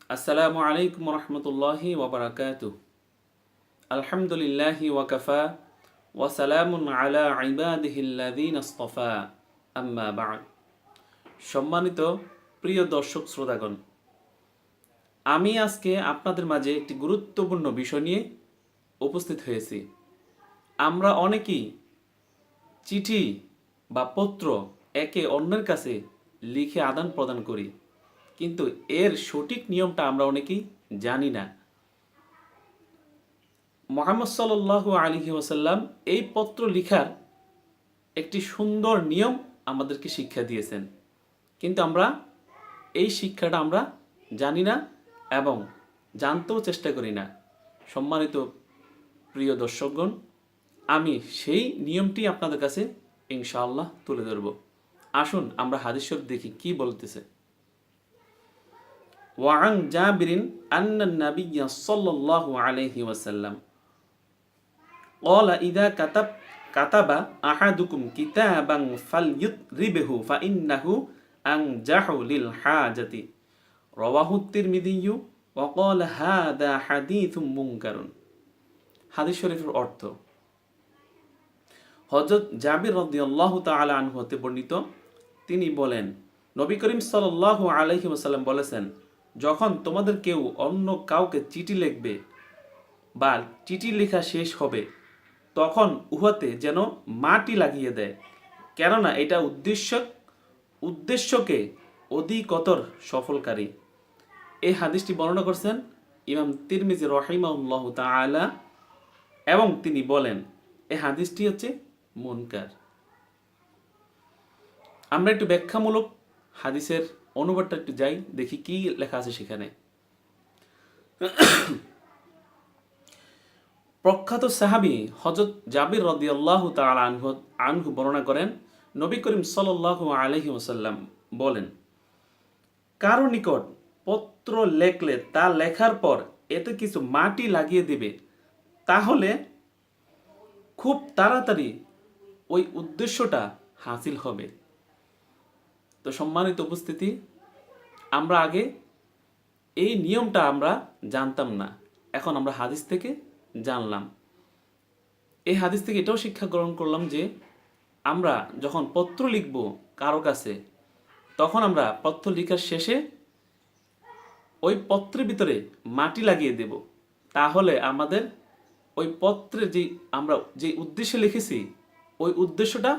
আসসালামু আলাইকুম রহমতুল্লাহি ওবরাকাতু। আলহামদুলিল্লাহি ওয়াকাফা ওয়া সালামুন আলা ইবাদিহিল্লাযীনা ইসতাফা, আম্মা বা'দ। সম্মানিত প্রিয় দর্শক শ্রোতাগণ, আমি আজকে আপনাদের মাঝে একটি গুরুত্বপূর্ণ বিষয় নিয়ে উপস্থিত হয়েছি। আমরা অনেকেই চিঠি বা পত্র একে অন্যের কাছে লিখে আদান প্রদান করি, কিন্তু এর সঠিক নিয়মটা আমরা অনেকেই জানি না। মুহাম্মদ সাল্লাল্লাহু আলাইহি ওয়াসাল্লাম এই পত্র লিখার একটি সুন্দর নিয়ম আমাদেরকে শিক্ষা দিয়েছেন, কিন্তু আমরা এই শিক্ষাটা আমরা জানি না এবং জানতেও চেষ্টা করি না। সম্মানিত প্রিয় দর্শকগণ, আমি সেই নিয়মটি আপনাদের কাছে ইনশাআল্লাহ তুলে ধরব। আসুন আমরা হাদিস শরীফ দেখি কি বলতেছে। ওয়ান জাবিরিন আন্না নাবিয়্যা সাল্লাল্লাহু আলাইহি ওয়াসাল্লাম قال إذا كتب أحدكم كتابا فليضربه فإنه أنجح للحاجة رواه الترمذي وقال هذا حديث منكر। হাদিস শরীফের অর্থ, হযরত জাবির রাদিয়াল্লাহু তাআলা আনহু হতে বর্ণিত, তিনি বলেন, নবী করিম সাল্লাল্লাহু আলাইহি ওয়াসাল্লাম বলেছেন, যখন তোমাদের কেউ অন্য কাউকে চিঠি লিখবে বা চিঠি লেখা শেষ হবে, তখন উহাতে যেন মাটি লাগিয়ে দেয়, কেননা এটা উদ্দেশ্যকে অধিকতর সফলকারী। এই হাদিসটি বর্ণনা করছেন ইমাম তিরমিজি রাহিমাহুল্লাহু তাআলা এবং তিনি বলেন এই হাদিসটি হচ্ছে মুনকার। আমরা একটু ব্যাখ্যামূলক হাদিসের অনুবাদটা একটু যাই, দেখি কি লেখা আছে সেখানে। প্রখ্যাত সাহাবী হযরত জাবির রাদিয়াল্লাহু তাআলা আনহু বর্ণনা করেন, নবী করিম সাল্লাল্লাহু আলাইহি ওয়াসাল্লাম বলেন, কারো নিকট পত্র লেখলে তা লেখার পর এতে কিছু মাটি লাগিয়ে দিবে, তাহলে খুব তাড়াতাড়ি ওই উদ্দেশ্যটা হাসিল হবে। তো সম্মানিত উপস্থিতি, আমরা আগে এই নিয়মটা আমরা জানতাম না, এখন আমরা হাদিস থেকে জানলাম। এই হাদিস থেকে এটাও শিক্ষা গ্রহণ করলাম যে আমরা যখন পত্র লিখব কারো কাছে, তখন আমরা পত্র লেখার শেষে ওই পত্রের ভিতরে মাটি লাগিয়ে দেব, তাহলে আমাদের ওই পত্রে আমরা যে উদ্দেশ্যে লিখেছি ওই উদ্দেশ্যটা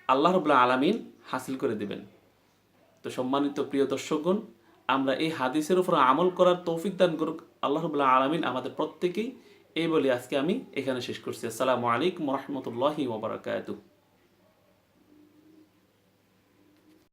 আল্লাহ রাব্বুল আলামিন হাসিল করে দেবেন। তো সম্মানিত প্রিয় দর্শকগণ, আমরা এই হাদিসের উপর আমল করার তৌফিক দান করুক আল্লাহ রাব্বুল আলামিন আমাদের প্রত্যেকেই। এই বলে আজকে আমি এখানে শেষ করছি। আসসালামু আলাইকুম ওয়া রাহমাতুল্লাহি ওয়া বারাকাতুহু।